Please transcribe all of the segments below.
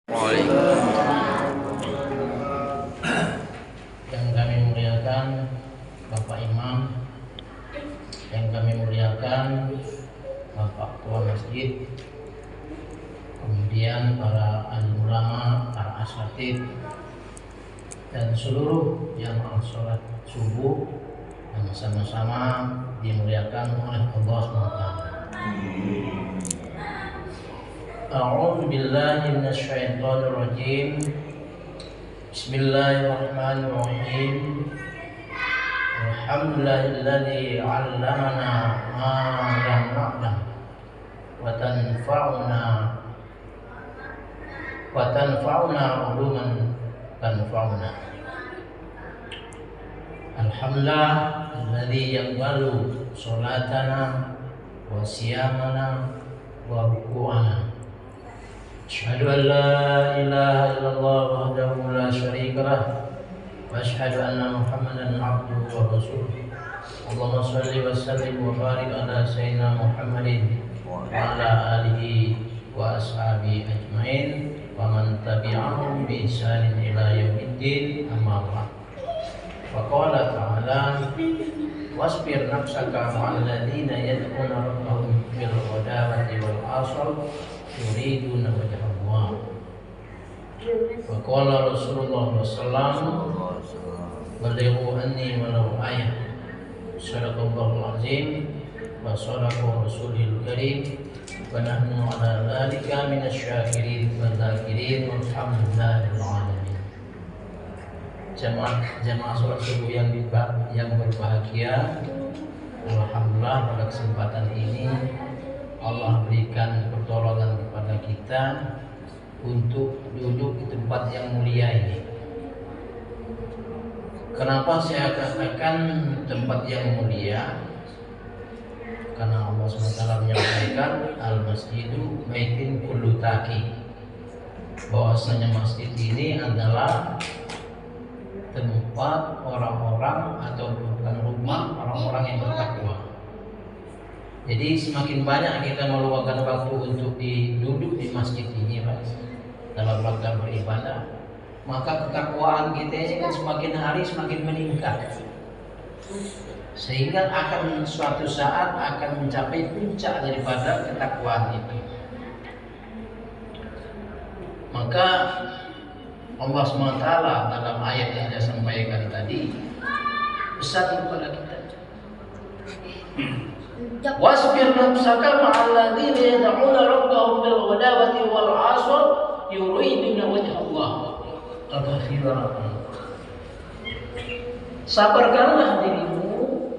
Yang kami muliakan Bapak Imam, yang kami muliakan Bapak Ketua Masjid, kemudian para alim ulama, para asatidz, dan seluruh jamaah sholat subuh yang sama-sama dimuliakan oleh Allah SWT. A'udzu billahi minasyaitonir rajim. Bismillahirrahmanirrahim. Alhamdulillahilladzi 'allamana ma lam na'lam wa tanfa'una uluman tanfa'una. Alhamdulillah alladzi yaqbalu salatana wa siyamana wa ruku'ana. Asyhadu an la ilaha illallah wahdahu la syarika lah wa asyhadu anna Muhammadan abduhu wa rasuluh. Allahumma shalli wa sallim wa barik ala sayyidina Muhammadin wa ala alihi wa ashabihi ajmain wa man tabi'ahum bi ihsanin ila yaumiddin, amma ba'd. Wa qala ta'ala wasbir nafsaka ma'al ladzina yad'una rabbahum bil ghadati wal 'ashyi yuriduna wajha Allah. Wa qala Rasulullah sallallahu balighu anni walau ayah. Sadaqallahul azim wa sadaqa rasulil karim wa nahnu ala dzalika minasy-syakirin wal dzakirin walhamdulillahil alamin. Jamaah salat subuh yang berbahagia, alhamdulillah pada kesempatan ini Allah berikan pertolongan kepada kita untuk duduk di tempat yang mulia ini. Kenapa saya katakan tempat yang mulia? Karena Allah SWT menyampaikan al-masjidu baitin kullu taqi, bahwasanya masjid ini adalah tempat orang-orang atau bukan rumah orang-orang yang bertakwa. Jadi semakin banyak kita meluangkan waktu untuk duduk di masjid ini, Pak, dalam rangka beribadah, maka ketakwaan kita ini kan semakin hari semakin meningkat, sehingga akan suatu saat akan mencapai puncak daripada ketakwaan itu. Maka Allah SWT dalam ayat yang saya sampaikan tadi pesan kepada kita, wasbir nafsaka ma'al ladzina yad'una rabbahum bil ghadawati wal 'ashyi yuriduna wajha Allah. Sabarkanlah dirimu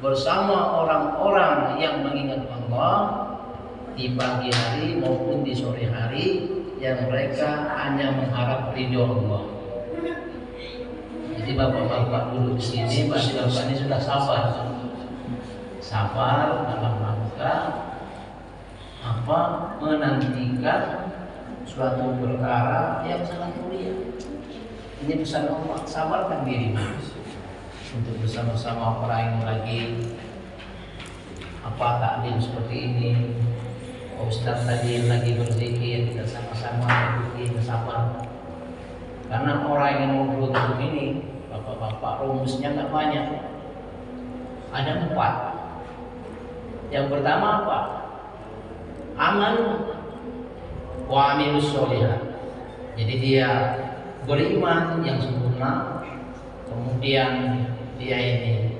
bersama orang-orang yang mengingat Allah di pagi hari maupun di sore hari, yang mereka hanya mengharap ridho Allah. Jadi bapak-bapak dulu di sini, bapak-bapak ini sudah sabar dalam rangka menantikan suatu perkara yang sangat mulia. Ini pesan Allah, sabarkan diri untuk bersama-sama orang yang lagi taklim seperti ini. Ustaz tadi lagi berzikir, kita sama-sama ikuti, bersabar. Karena orang yang mau beruntung ini, bapak-bapak, rumusnya nggak banyak, ada 4. Yang pertama apa? Aman wa amilus sholihat. Jadi dia beriman yang sempurna, kemudian dia ini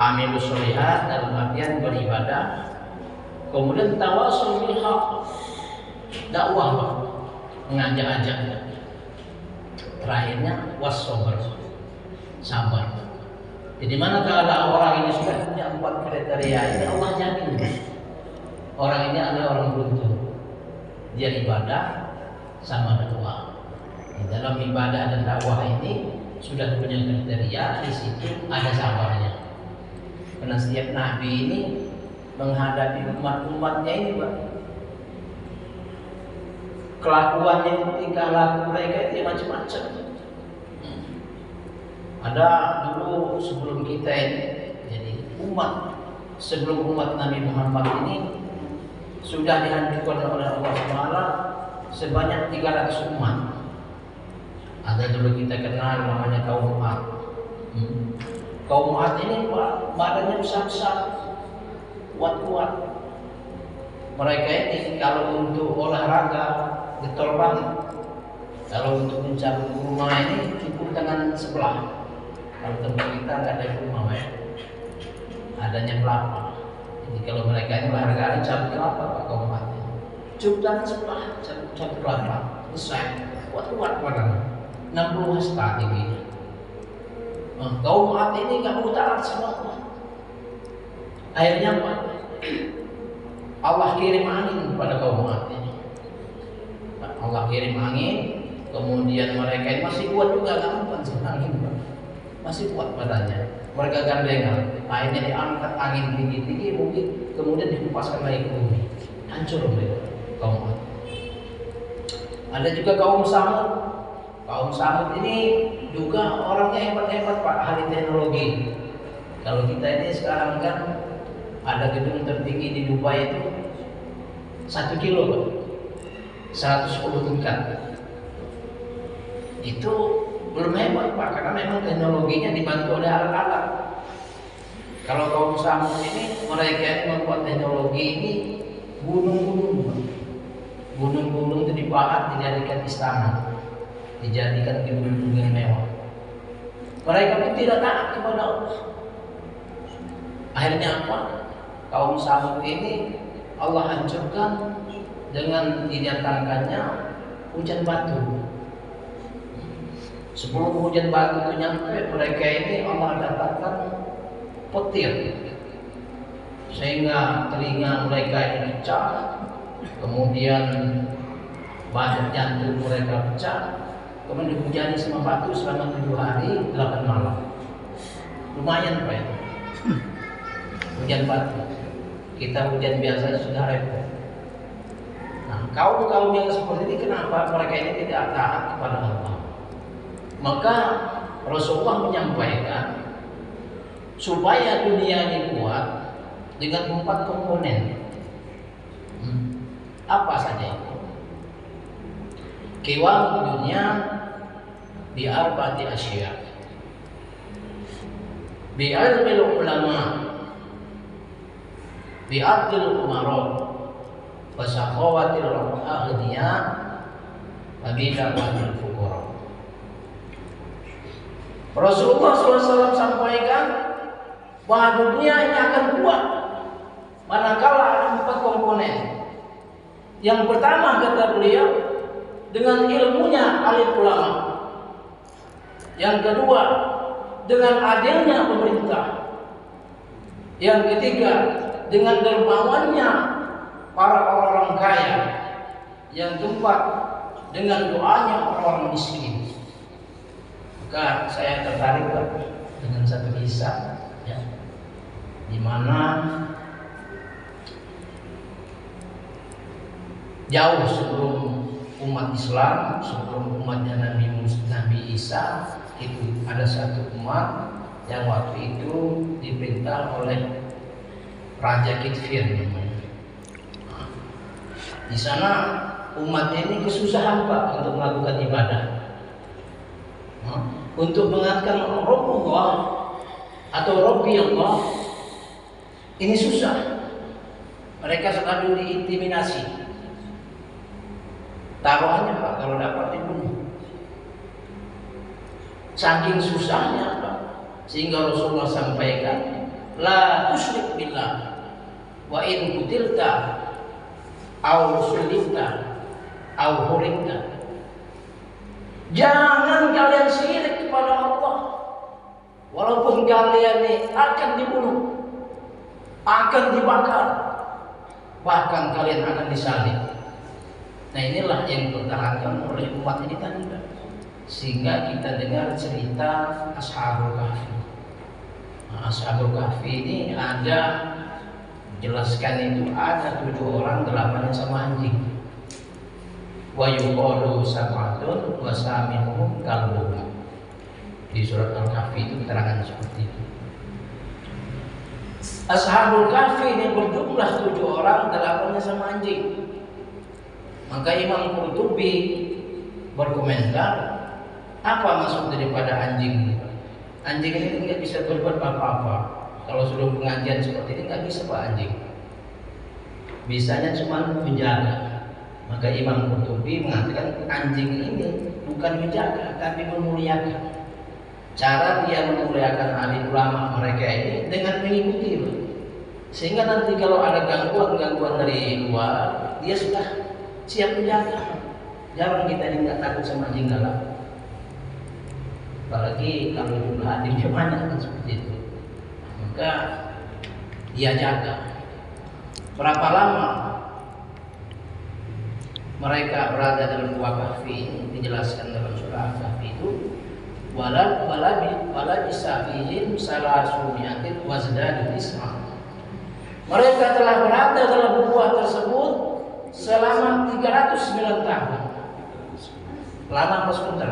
amilus sholihat dalam artian beribadah, kemudian tawassul bil haq, dakwah, mengajak-ajak. Terakhirnya wassabar, sabar. Jadi manakala ada orang ini sudah punya 4 kriteria ini, Allah jamin orang ini adalah orang beruntung. Dia ibadah sama dakwah. Di dalam ibadah dan dakwah ini sudah punya kriteria, di situ ada sabarnya. Karena setiap nabi ini menghadapi umat-umatnya ini, Pak, kelakuannya, tingkah laku mereka itu macam-macam. Ada dulu sebelum kita ini, jadi sebelum umat Nabi Muhammad ini sudah dihancurkan oleh Allah SWT sebanyak 300 umat. Ada dulu kita kenal namanya kaum Ad. Kaum Ad ini badannya besar-besar, kuat-kuat. Mereka ini kalau untuk olahraga getol banget. Kalau untuk mencabut kurma ini cukup tangan sebelah. Kalau tempat kita nggak ada kurma ya, adanya kelapa. Jadi kalau mereka ini olahraga cabut kelapa Pak kaum Ad ini. Cukup tangan sebelah, cabut kelapa, selesai. Kuat-kuat badannya, 60 hasta tingginya. Kaum Ad ini nggak mau taat sama Allah. Akhirnya apa? Allah kirim angin kepada kaum Ad ini. Allah kirim angin, kemudian mereka ini masih kuat juga, nggak mempan angin, masih kuat badannya. Mereka gandengan, akhirnya diangkat angin tinggi-tinggi, mungkin kemudian dihempaskan lagi ke bumi. Hancur mereka kaum Ad. Ada juga kaum Samud. Kaum Samud ini juga orangnya hebat-hebat Pak, ahli teknologi. Kalau kita ini sekarang kan ada gedung tertinggi di Dubai itu 1 kilo Pak, 110 tingkat. Itu belum hebat Pak, karena memang teknologinya dibantu oleh alat-alat. Kalau kaum Samud ini mereka membuat teknologi ini gunung-gunung. Gunung-gunung itu dipahat dijadikan istana, dijadikan gedung-gedung yang mewah. Mereka pun tidak taat kepada Allah. Akhirnya apa? Kaum Samud ini Allah hancurkan dengan didatangkannya hujan batu. Sebelum hujan batu itu nyampe, mereka ini Allah datangkan petir, sehingga telinga mereka ini pecah, kemudian badan jantung mereka pecah, kemudian dihujani sama batu selama 7 hari 8 malam. Lumayan Pak itu hujan batu. Kita hujan biasa sudah repot. Nah, kaum yang seperti ini kenapa mereka ini tidak taat kepada Allah? Maka Rasulullah menyampaikan supaya dunia ini kuat dengan 4 komponen. Apa saja itu? Kiwam dunia bi arba'ati asya. Bi ilmil ulama, bi adil umara, wa sakhawatil aghniya, wa bi da'watil fuqara. Rasulullah SAW sampaikan bahwa dunia ini akan kuat manakala ada 4 komponen. Yang pertama kata beliau, dengan ilmunya alim ulama. Yang kedua, dengan adilnya pemerintah. Yang ketiga, dengan dermawannya para orang-orang kaya. Yang keempat, dengan doanya orang-orang miskin. Maka saya tertarik dengan satu kisah, ya, di mana jauh sebelum umat Islam, sebelum umatnya Nabi Isa, itu ada satu umat yang waktu itu diperintah oleh Raja Kitfir namanya. Di sana umat ini kesusahan Pak untuk melakukan ibadah, untuk mengatakan Rabbullah atau Rabbi Allah ini susah. Mereka selalu diintimidasi. Taruhannya Pak, kalau dapat dibunuh. Saking susahnya Pak, sehingga Rasulullah sampaikan, la tusyrik billah, wa in qutilta, aw sulibta, aw hurikta. Jangan kalian syirik kepada Allah, walaupun kalian ini akan dibunuh, akan dibakar, bahkan kalian akan disalib. Nah inilah yang dipertahankan oleh umat ini tadi, sehingga kita dengar cerita Ashabul Kahfi. Nah, Ashabul Kahfi ini ada, jelaskan itu ada 7 orang, 8-nya sama anjing. Wa yuqalu sab'atun wa saminuhum kalbuhum. Di surat Al-Kahfi itu keterangan seperti itu. Ashabul Kahfi ini berjumlah 7 orang, 8-nya sama anjing. Maka Imam Qurtubi berkomentar, apa maksud daripada anjing? Anjing ini nggak bisa berbuat apa-apa. Kalau sudah pengajian seperti ini nggak bisa Pak anjing. Bisanya cuma menjaga. Maka Imam Qurtubi mengatakan anjing ini bukan menjaga, tapi memuliakan. Cara dia memuliakan alim ulama mereka ini dengan mengikuti, sehingga nanti kalau ada gangguan-gangguan dari luar, dia sudah siap menjaga. Jarang kita ini nggak takut sama anjing galak. Apalagi kalau jumlah adiknya banyak kan seperti itu, maka dia jaga. Berapa lama mereka berada dalam gua kahfi ini dijelaskan dalam surah kahfi itu, wala bisa fihim salasumiatin wazdadu isma. Mereka telah berada dalam gua tersebut selama 309 tahun. Lama apa sebentar?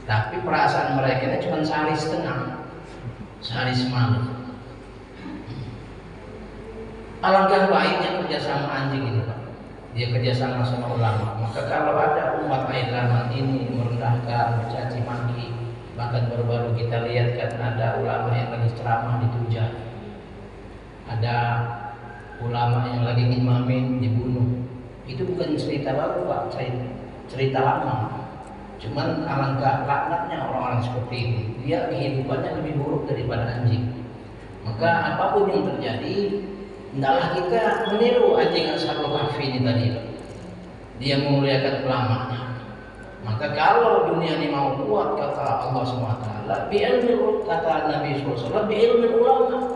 Tapi perasaan mereka ini cuma sehari setengah, sehari semalam. Alangkah baiknya kerjasama anjing ini Pak. Dia kerjasama sama ulama. Maka kalau ada umat akhir zaman ini merendahkan, mencaci maki, bahkan baru-baru kita lihat kan ada ulama yang lagi ceramah dituja, ada ulama yang lagi ngimamin dibunuh. Itu bukan cerita baru Pak, cerita lama. Cuman alangkah laknatnya orang-orang seperti ini. Dia kehidupannya lebih buruk daripada anjing. Maka apapun yang terjadi, hendaklah kita meniru anjing Ashabul Kahfi ini tadi. Dia memuliakan ulamanya. Maka kalau dunia ini mau kuat, kata Allah SWT, bi'ilmi, kata Nabi SAW, bi'ilmi ulama,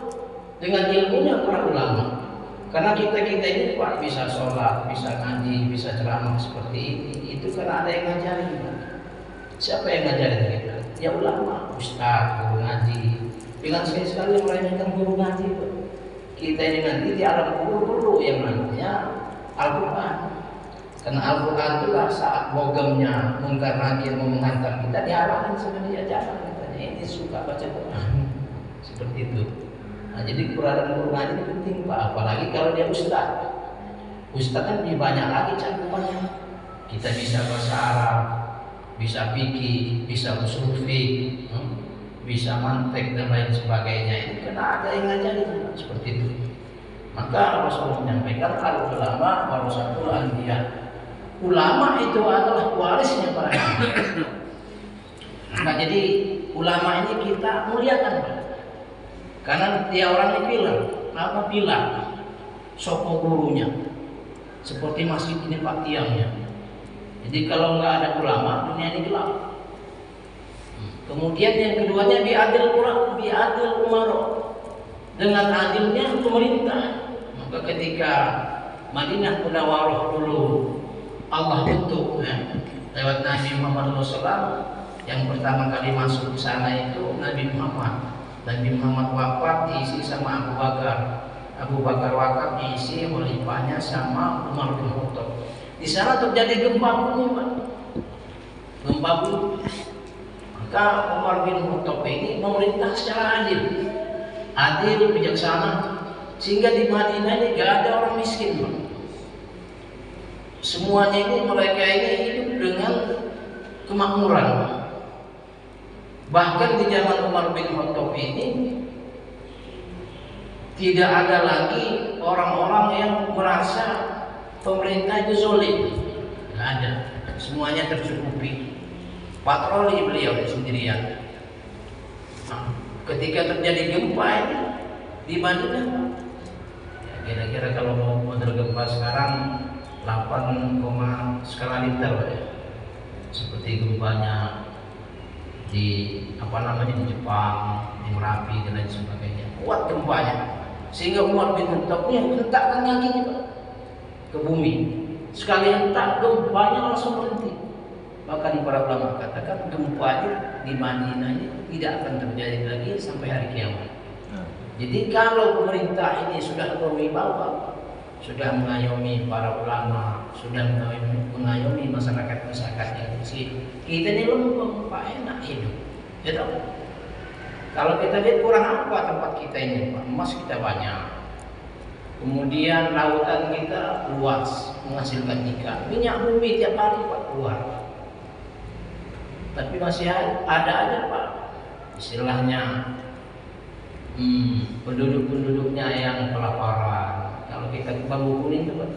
dengan ilmunya para ulama. Karena kita ini Pak bisa sholat, bisa ngaji, bisa ceramah seperti ini, itu karena ada yang ngajarin. Siapa yang ngajarin kita? Ya ulama, ustaz, guru ngaji. Dengan sekali-sekali meremehkan guru ngaji. Kita ini nanti di alam kubur perlu yang namanya Al-Quran. Karena Al-Quran itulah saat bogemnya mungkar nakir mau menghantam kita, dihalangi sama dia, jangan katanya ini suka baca Quran. Seperti itu. Nah, jadi keberadaan guru ngaji itu penting Pak, apalagi kalau dia ustaz. Ustaz kan lebih banyak lagi cakupannya. Kita bisa bahasa Arab, bisa fikih, bisa usul fiqh, bisa mantek dan lain sebagainya. Ini karena ada yang ngajarin seperti itu. Maka Rasulullah menyampaikan al ulama warasatul anbiya. Ulama itu adalah warisnya para nabi. Nah, jadi ulama ini kita muliakan, karena dia orang yang pilar. Apa pilar? Sopo gurunya. Seperti masjid ini Pak tiangnya. Jadi kalau nggak ada ulama, dunia ini gelap. Kemudian yang keduanya biadil umaro, dengan adilnya pemerintah. Maka ketika Madinah Munawwarah dulu Allah bentuk lewat Nabi Muhammad SAW, yang pertama kali masuk ke sana itu Nabi Muhammad. Nabi Muhammad wafat diisi sama Abu Bakar. Abu Bakar wafat diisi khalifahnya sama Umar bin Khattab. Di sana terjadi gempa bumi Pak. Gempa bumi. Maka Umar bin Khattab ini memerintah secara adil, bijaksana, sehingga di Madinah ini gak ada orang miskin Pak. Semuanya ini mereka ini hidup dengan kemakmuran. Bahkan di zaman Umar bin Khattab ini tidak ada lagi orang-orang yang merasa pemerintah itu zalim. Tidak ada. Semuanya tercukupi. Patroli beliau sendirian. Nah, ketika terjadi gempa ini di Madinah, ya, kira-kira kalau mau tergempa sekarang 8, skala Richter ya. Seperti gempanya di di Jepang, di Merapi dan lain sebagainya. Kuat gempanya. Sehingga Umar bin Khattab ini hentakkan kakinya Pak ke bumi. Sekali hentak gempanya langsung berhenti. Bahkan para ulama katakan gempanya di Madinah ini tidak akan terjadi lagi sampai hari kiamat. Jadi kalau pemerintah ini sudah berwibawa, sudah mengayomi para ulama, sudah mengayomi masyarakat yang kecil, kita ini lempeng Pak, enak hidup. Ya tahu? Kalau kita lihat kurang apa tempat kita ini Pak, emas kita banyak, Kemudian lautan kita luas, menghasilkan ikan. Minyak bumi tiap hari Pak keluar. Tapi masih ada aja Pak, istilahnya penduduk-penduduknya yang kelaparan. Kalau kita ke Bambu Kuning tuh Pak,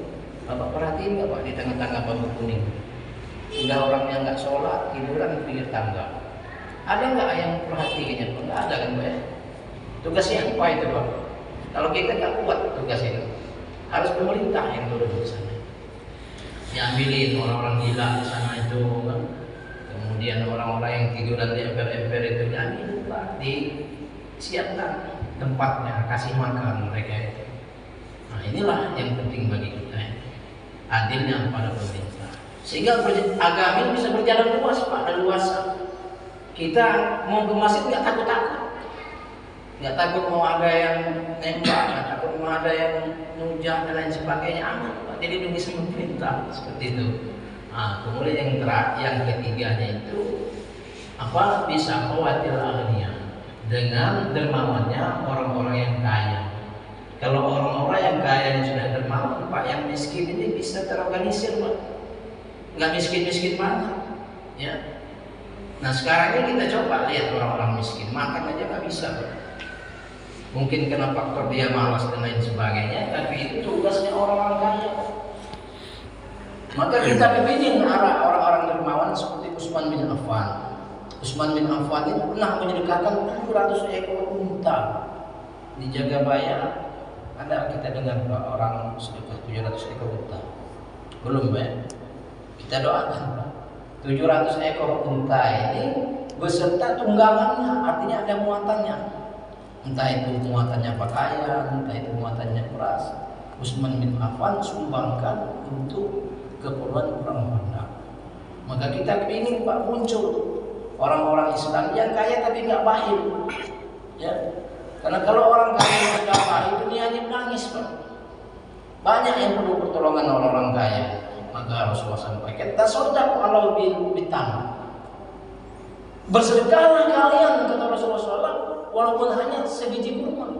Bapak perhatiin nggak Pak di tengah-tengah Bambu Kuning? Udah orang yang nggak sholat, tiduran di pinggir tangga. Ada nggak yang perhatiannya Pak? Nggak ada kan Pak ya? Tugasnya apa itu Pak? Kalau kita nggak kuat tugas itu, harus pemerintah yang turun di sana. Diambilin orang-orang gila di sana itu kan. Kemudian orang-orang yang tiduran di emper-emper itu diambil Pak, disiapkan tempatnya, kasih makan mereka itu. Nah inilah yang penting bagi kita ya. Adilnya pada pemerintah, sehingga agama ini bisa berjalan luas Pak, dan luasa. Kita mau ke masjid nggak takut-takut, nggak takut mau ada yang nembak, nggak takut mau ada yang nujah dan lain sebagainya, aman Pak. Jadi demi pemerintah seperti itu. Nah, kemudian yang ketiganya itu apa, bisa khawatir aghnia, dengan dermawannya orang-orang yang kaya. Kalau orang-orang yang kaya yang sudah dermawan Pak, yang miskin ini bisa terorganisir Pak, nggak miskin-miskin banget ya. Nah sekarang ini kita coba lihat orang-orang miskin makan aja nggak bisa Pak. Mungkin karena faktor dia malas dan lain sebagainya, tapi itu tugasnya orang-orang kaya. Maka kita kepingin arah orang-orang dermawan seperti Utsman bin Affan. Utsman bin Affan itu pernah menyedekahkan 700 ekor unta di Jagabaya. Ada kita dengar Pak, orang sedekah 700 ekor unta? Belum Pak? Kita doakan Pak. 700 ekor unta ini beserta tunggangannya, artinya ada muatannya. Entah itu muatannya pakaian, entah itu muatannya beras. Utsman bin Affan sumbangkan untuk keperluan perang Badar. Maka kita ingin Pak muncul orang-orang Islam yang kaya tapi nggak bakhil, ya. Karena kalau orang kaya yang nggak bakhil, dunianya menangis Pak. Banyak yang perlu pertolongan orang-orang kaya. Maka Rasulullah sampaikan, tasaddaqu ala bitam. Bersedekahlah kalian, kata Rasulullah SAW, walaupun hanya sebiji kurma.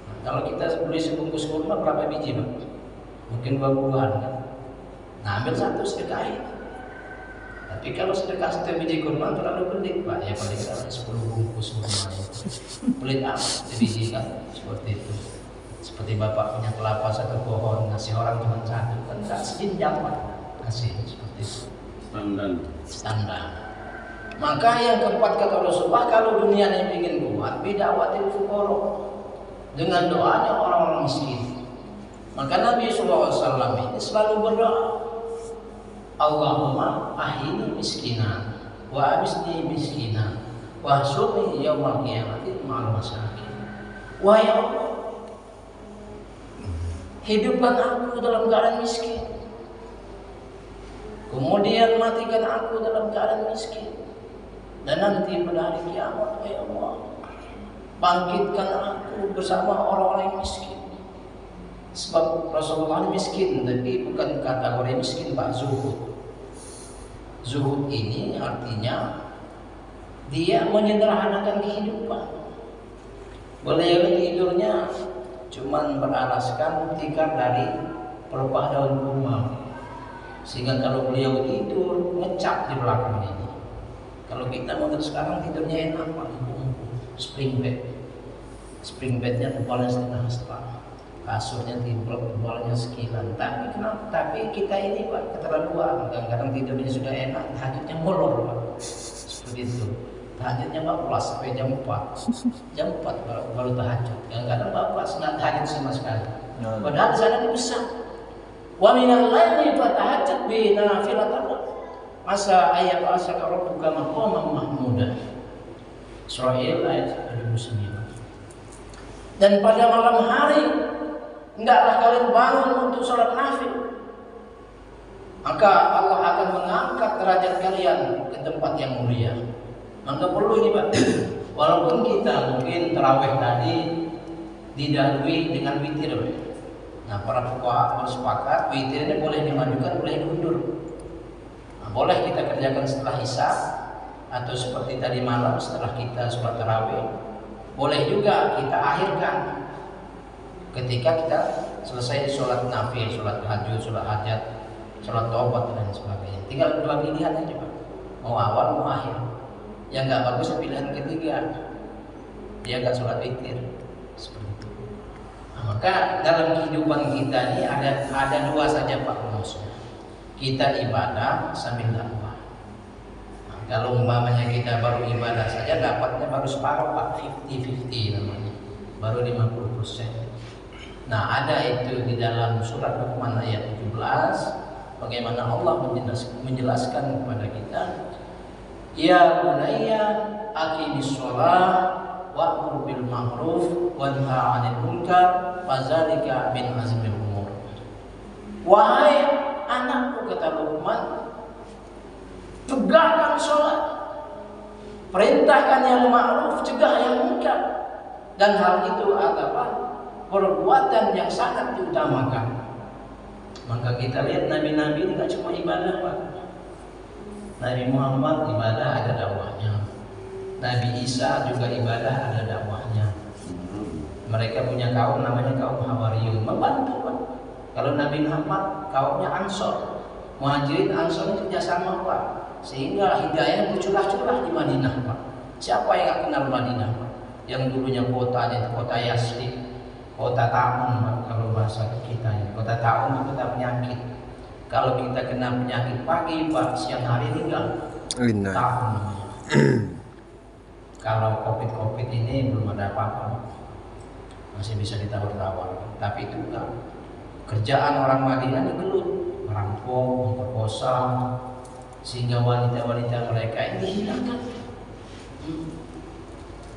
Nah, kalau kita beli sebungkus kurma berapa biji Pak? Mungkin 2 bulan kan? Nah ambil satu sedekahin. Tapi kalau sedekah 1 biji kurma terlalu pelit Pak, ya paling tidak 10 bungkus kurma itu. Pelit amat sebiji kan, seperti itu. Seperti bapak punya kelapa 1 pohon, ngasih orang cuma 1, kan nggak sejinjang Pak, kasih seperti itu. Standar. Maka yang keempat kata Rasulullah, kalau dunia ini ingin kuat, bida'watil fuqara, dengan doanya orang-orang miskin. Maka Nabi SAW ini selalu berdoa, Allahumma ahini miskinan, wa abisni miskinan, wa surni yawmal qiyamati ma'al masakin. Wahai Allah, hidupkan aku dalam keadaan miskin, kemudian matikan aku dalam keadaan miskin, dan nanti pada hari kiamat, ya Allah, bangkitkan aku bersama orang-orang yang miskin. Sebab Rasulullah miskin, tapi bukan kategori miskin Pak, zuhud. Zuhud ini artinya dia menyederhanakan kehidupan. Beliau tidurnya cuman beralaskan tikar dari pelepah daun kurma, sehingga kalau beliau tidur ngecap di belakang ini. Kalau kita model sekarang tidurnya enak Pak, spring bed. Spring bednya tebalnya 1,5, kasurnya tebalnya sekilan. Tapi kenapa? Tapi kita ini Pak keterlaluan. Kadang-kadang tidurnya sudah enak, tahajudnya molor Pak. Seperti itu. Tahajudnya bablas sampai jam 4. Jam 4 baru tahajud. Kadang-kadang bablas nggak tahajud sama sekali. Padahal di sana besar. Wa minal laili fatahajjat bi nafilatan asa ayat asa rabbuka maqaman mahmuda. Surah ayat 29. Dan pada malam hari hendaklah kalian bangun untuk sholat nafil. Maka Allah akan mengangkat derajat kalian ke tempat yang mulia. Maka perlu ini Pak, walaupun kita mungkin tarawih tadi didahului dengan witir. Nah para fuqaha bersepakat witirnya boleh dimajukan, boleh diundur. Nah, boleh kita kerjakan setelah isya atau seperti tadi malam setelah kita sholat tarawih. Boleh juga kita akhirkan. Ketika kita selesai sholat nafil, sholat tahajud, sholat hajat, sholat taubat dan sebagainya, tinggal dua pilihan aja Pak, mau awal mau akhir. Yang nggak bagus pilihan ketiga, dia nggak sholat witir seperti itu. Nah, maka dalam kehidupan kita ini ada dua saja Pak rumusnya. Kita ibadah sambil dakwah. Nah, kalau umpamanya kita baru ibadah saja, dapatnya baru separuh Pak, 50-50 namanya, baru 50%. Nah, ada itu di dalam surat Luqman ayat 17, bagaimana Allah menjelaskan kepada kita, ya bunayya aqimis shalah wa'mur bil ma'ruf wanha 'anil munkar fadzalika min azmil umur. Wahai anakku, kata Luqman, tegakkan sholat, perintahkan yang ma'ruf, cegah yang munkar, dan hal itu adalah perbuatan yang sangat diutamakan. Maka kita lihat nabi-nabi ini tidak cuma ibadah Pak. Nabi Muhammad ibadah ada dakwahnya, Nabi Isa juga ibadah ada dakwahnya. Mereka punya kaum namanya kaum Hawariyun, membantu Pak. Kalau Nabi Muhammad kaumnya Ansor, Muhajirin Ansor kerjasama Pak, sehingga hidayah bercurah-curah di Madinah Pak. Siapa yang nggak kenal Madinah Pak? Yang dulunya kotanya kota Yasrib, kota ta'un kalau bahasa kita ini. Kota ta'un itu kota penyakit. Kalau kita kena penyakit pagi Pak, siang hari tinggal ta'un. Kalau covid ini belum ada apa-apa, masih bisa ditawar-tawar. Tapi itu enggak. Kerjaan orang Madinah ini gelut, merampok, memperkosa, sehingga wanita-wanita mereka ini dihinakan.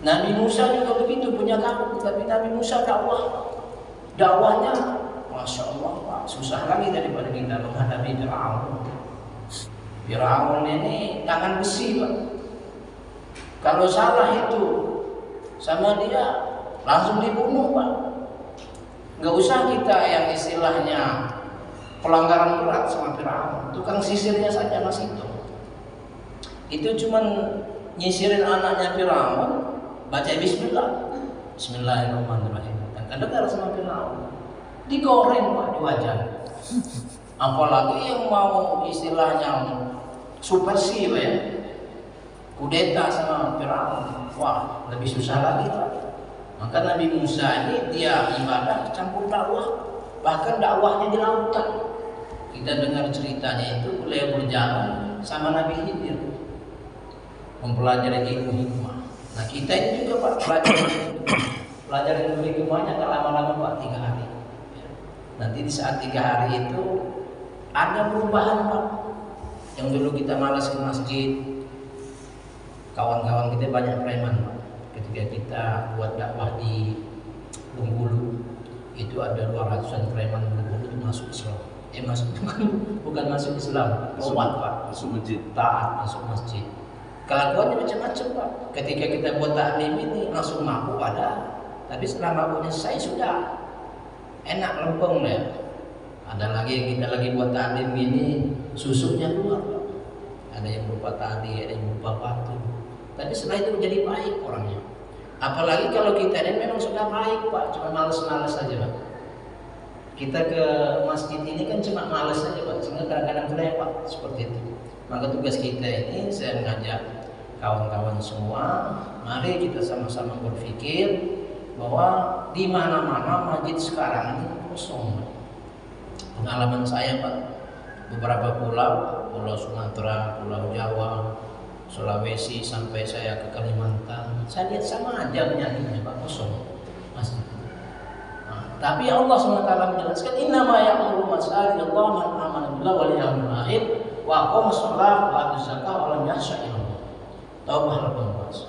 Nabi Musa juga begitu, punya kaum, tapi Nabi Musa dakwahnya Masya Allah Pak, susah lagi daripada kita menghadapi Fir'aun. Fir'aun ini tangan besi Pak, kalau salah itu sama dia langsung dibunuh Pak. Nggak usah kita yang istilahnya pelanggaran berat sama Fir'aun, tukang sisirnya saja masih itu cuman nyisirin anaknya Fir'aun, baca bismillah, bismillahirrahmanirrahim, dan kedengar sama Fir'aun, digoreng Pak di wajah. Apalagi yang mau istilahnya subversi Pak ya, kudeta sama Fir'aun, wah lebih susah lagi Pak. Maka Nabi Musa ini dia ibadah campur dakwah, bahkan dakwahnya di lautan. Kita dengar ceritanya itu beliau berjalan sama Nabi Khidir mempelajari ilmu hikmah. Nah kita ini juga Pak belajar ilmu hikmahnya nggak lama-lama Pak, 3 hari. Nanti di saat 3 hari itu ada perubahan Pak. Yang dulu kita malas ke masjid, kawan-kawan kita banyak preman Pak. Ketika kita buat dakwah di Bengkulu, itu ada 200-an preman Bengkulu itu masuk Islam. Bukan masuk Islam, tobat Pak, masuk masjid, taat masuk masjid. Kelakuannya macam-macam Pak. Ketika kita buat taklim ini langsung mabuk ada, tapi setelah mabuknya saya sudah enak lempeng ya. Ada lagi kita lagi buat taklim ini susunya keluar Pak. Ada yang berupa tadi, ada yang berupa batu. Tapi setelah itu menjadi baik orangnya. Apalagi kalau kita ini memang sudah baik Pak, cuma males-males saja Pak. Kita ke masjid ini kan cuma males saja Pak, sehingga kadang-kadang kelewat seperti itu. Maka tugas kita ini saya mengajak kawan-kawan semua, mari kita sama-sama berpikir bahwa di mana-mana masjid sekarang ini kosong. Pengalaman saya Pak, beberapa pulau Sumatera, Pulau Jawa, Sulawesi sampai saya ke Kalimantan, saya lihat sama aja penyakitnya Pak, kosong masjid. Nah, tapi Allah SWT menjelaskan innama ya'muru masajidallah man amana billahi wal yawmil akhir wa aqama shalah wa ata zakah wa lam yakhsha illallah. Taubah 18.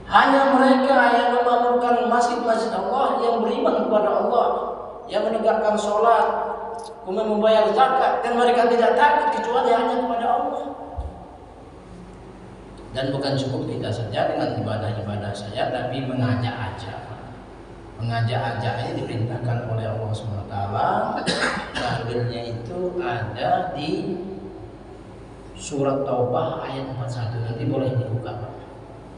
Hanya mereka yang memakmurkan masjid-masjid Allah, yang beriman kepada Allah, yang menegakkan sholat, kemudian membayar zakat, dan mereka tidak takut kecuali hanya kepada Allah. Dan bukan cukup kita saja dengan ibadah-ibadah saja, tapi mengajak aja. Mengajak-ajak ini diperintahkan oleh Allah SWT. Dalilnya itu ada di surat Taubah ayat 41. Nanti boleh dibuka Pak.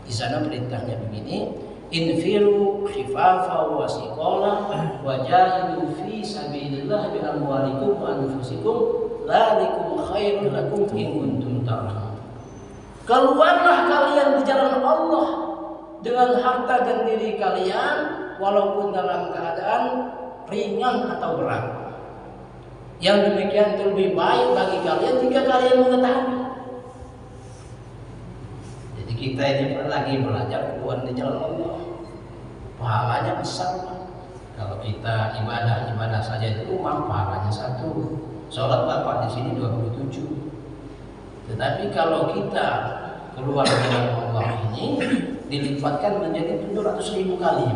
Di sana perintahnya begini, infiru khifafa wa siqala wa jahidu fi sabilillah bi amwalikum wa anfusikum dzalikum khairul lakum in kuntum ta'lamun. Keluarlah kalian di jalan Allah dengan harta dan diri kalian walaupun dalam keadaan ringan atau berat. Yang demikian itu lebih baik bagi kalian jika kalian mengetahui. Jadi kita ini lagi belajar keluar di jalan Allah. Pahalanya besar. Kalau kita ibadah saja di rumah pahalanya 1. Sholat Bapak di sini 27. Tetapi kalau kita keluar di jalan Allah ini dilipatkan menjadi 700.000 kali.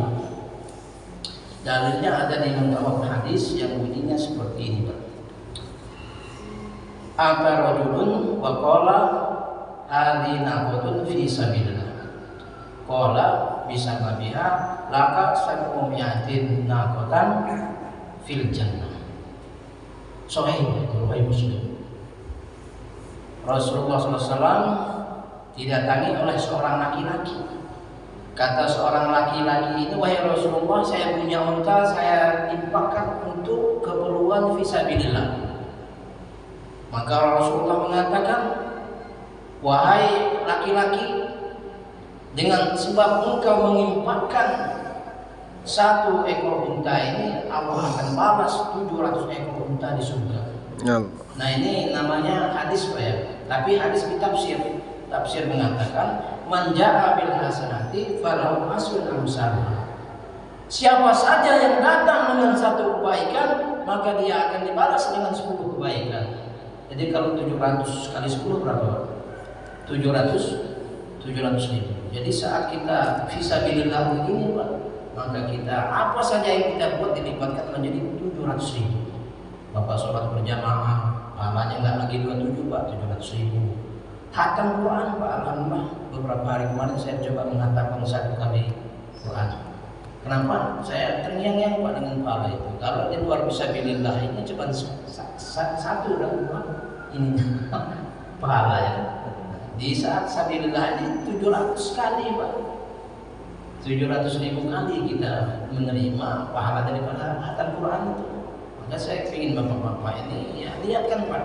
Dalilnya ada di beberapa hadis yang bunyinya seperti ini. Rajulun wa qala hadhihi naqatun fi sabilillah. Qala bisa babiha laka sakumiatin naqatan fil jannah. Sahih Muslim. Rasulullah SAW didatangi oleh seorang laki-laki. Kata seorang laki-laki itu, wahai Rasulullah, saya punya unta, saya infakkan untuk keperluan fisabilillah. Maka Rasulullah mengatakan, wahai laki-laki, dengan sebab engkau menginfakkan 1 ekor unta ini, Allah akan balas 700 ekor unta di surga. Nah ini namanya hadis Pak ya. Tapi hadis di tafsir mengatakan man jaa bil hasanati falahu asrun amsalha. Siapa saja yang datang dengan 1 kebaikan, maka dia akan dibalas dengan 10 kebaikan. Jadi kalau 700 kali 10 berapa? 700.000. Jadi saat kita fisabilillah begini Pak, maka kita apa saja yang kita buat dilipatkan menjadi 700.000. Bapak sholat berjamaah, pahalanya nggak lagi 27 Pak, 700.000. Khatam Quran Pak, alhamdulillah beberapa hari kemarin saya coba mengatakan 1 kali Quran. Kenapa? Saya terngiang-ngiang Pak dengan pahala itu. Kalau di luar fisabilillah ini cuma 1 dan 2 ini pahala ya. Di saat fisabilillah ini 700 kali Pak, 700.000 kali kita menerima pahala daripada khatam Quran itu. Maka saya ingin bapak-bapak ini ya lihatkan Pak,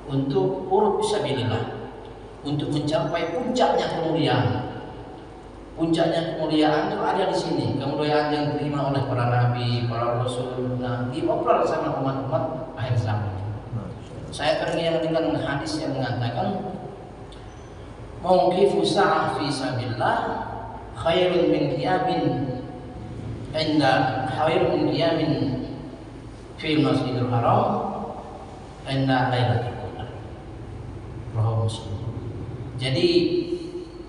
untuk urut fisabilillah, untuk mencapai puncaknya kemuliaan. Puncaknya kemuliaan itu ada di sini. Kemuliaan yang diterima oleh para nabi, para rasul, diopral sama umat-umat akhir zaman. Saya terngiang dengan hadis yang mengatakan mauqifu sa'ah fi sabilillah khairun min qiyamin fil Masjidil Haram inda Lailatul Qadar. Rawahu Muslim. Jadi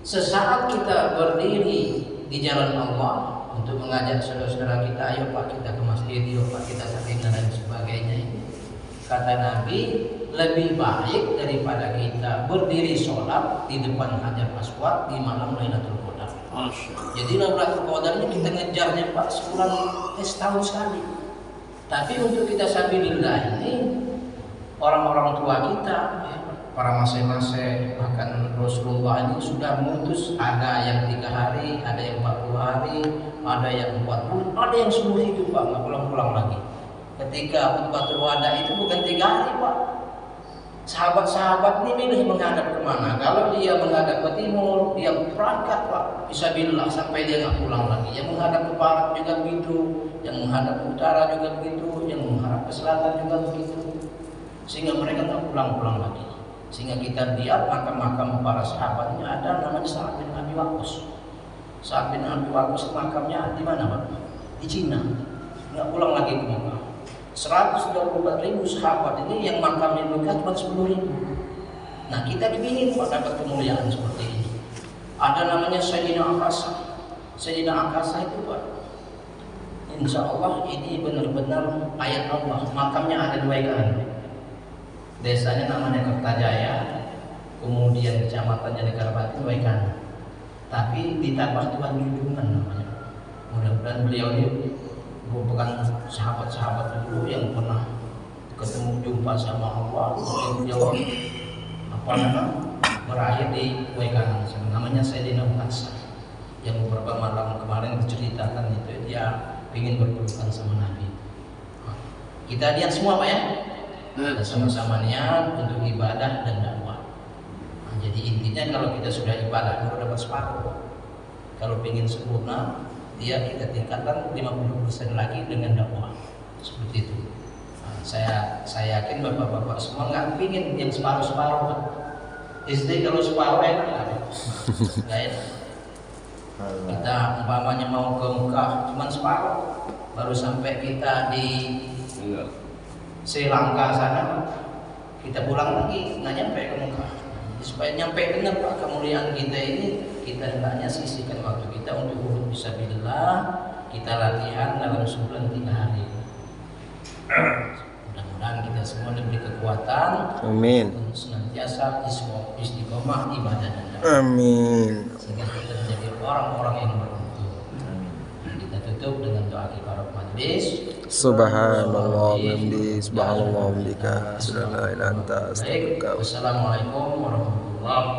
sesaat kita berdiri di jalan Allah untuk mengajak saudara-saudara kita, ayo Pak kita ke masjid, ayo Pak kita sakinah dan sebagainya ini. Kata Nabi, lebih baik daripada kita berdiri sholat di depan Hajar Aswad di malam Lailatul Qadar. Jadi Lailatul Qadar ini kita ngejarnya Pak setahun sekali. Tapi untuk kita sabilillah ini, orang-orang tua kita, para mase-mase, bahkan Rasulullah ini sudah mengutus, ada yang 3 hari, ada yang 40 hari, ada yang 40, ada yang seumur hidup Pak, nggak pulang-pulang lagi. Ketika khutbatul wada itu bukan 3 hari Pak. Sahabat-sahabat ini milih menghadap kemana? Kalau dia menghadap ke timur, dia berangkat Pak, fisabilillah sampai dia nggak pulang lagi. Yang menghadap ke barat juga begitu, yang menghadap ke utara juga begitu, yang menghadap ke selatan juga begitu. Sehingga mereka nggak pulang-pulang lagi. Sehingga kita lihat makam-makam para sahabatnya ada namanya Sa'ad bin Abi Waqqas. Sa'ad bin Abi Waqqas makamnya di mana Pak? Di Cina. Nggak pulang lagi ke Mekah. 124.000 sahabat ini yang makamnya Mekah cuma 10.000. Nah kita kepingin Pak dapat kemuliaan seperti ini. Ada namanya Sayyidina Akasa. Sayyidina Akasa itu Pak, insya Allah ini benar-benar ayat Allah. Makamnya ada 2 ekor. Desanya namanya Kertajaya, kemudian kecamatannya Negara 2 ekor. Tapi ditambah Tuhan Junjungan namanya. Mudah-mudahan beliau ini bukan sahabat-sahabat dulu yang pernah ketemu jumpa sama Allah, beliau berakhir di kue kanan, namanya Sayyidina Akasa. yang beberapa malam kemarin diceritakan itu dia ingin berpelukan sama Nabi. Kita lihat semua Pak ya, dan sama-sama niat untuk ibadah dan dakwah. Jadi intinya kalau kita sudah ibadah baru dapat separuh. Kalau ingin sempurna, dia kita tingkatkan 50% lagi dengan dakwah. Seperti itu. Saya yakin bapak-bapak semua nggak pingin yang separuh-separuh Pak. SD kalau separuh enak nggak enak. Kita umpamanya mau ke Mekah cuma separuh, baru sampai kita di Sri Lanka sana, kita pulang lagi nggak nyampe ke Mekah. Supaya nyampe benar Pak kemuliaan kita ini, kita hendaknya sisihkan waktu kita untuk urut fisabilillah. Kita latihan dalam sebulan 3 hari. Mudah-mudahan kita semua diberi kekuatan. Amin. Untuk senantiasa istiqomah ibadah dan dakwah. Amin. Sehingga kita menjadi orang-orang yang beruntung. Kita tutup dengan doa kifarat majlis. Subhanallah bihamdi, subhanallah bihamdika, asyhadu an la ilaha illa anta, astaghfiruka. Wassalamualaikum warahmatullahi wabarakatuh.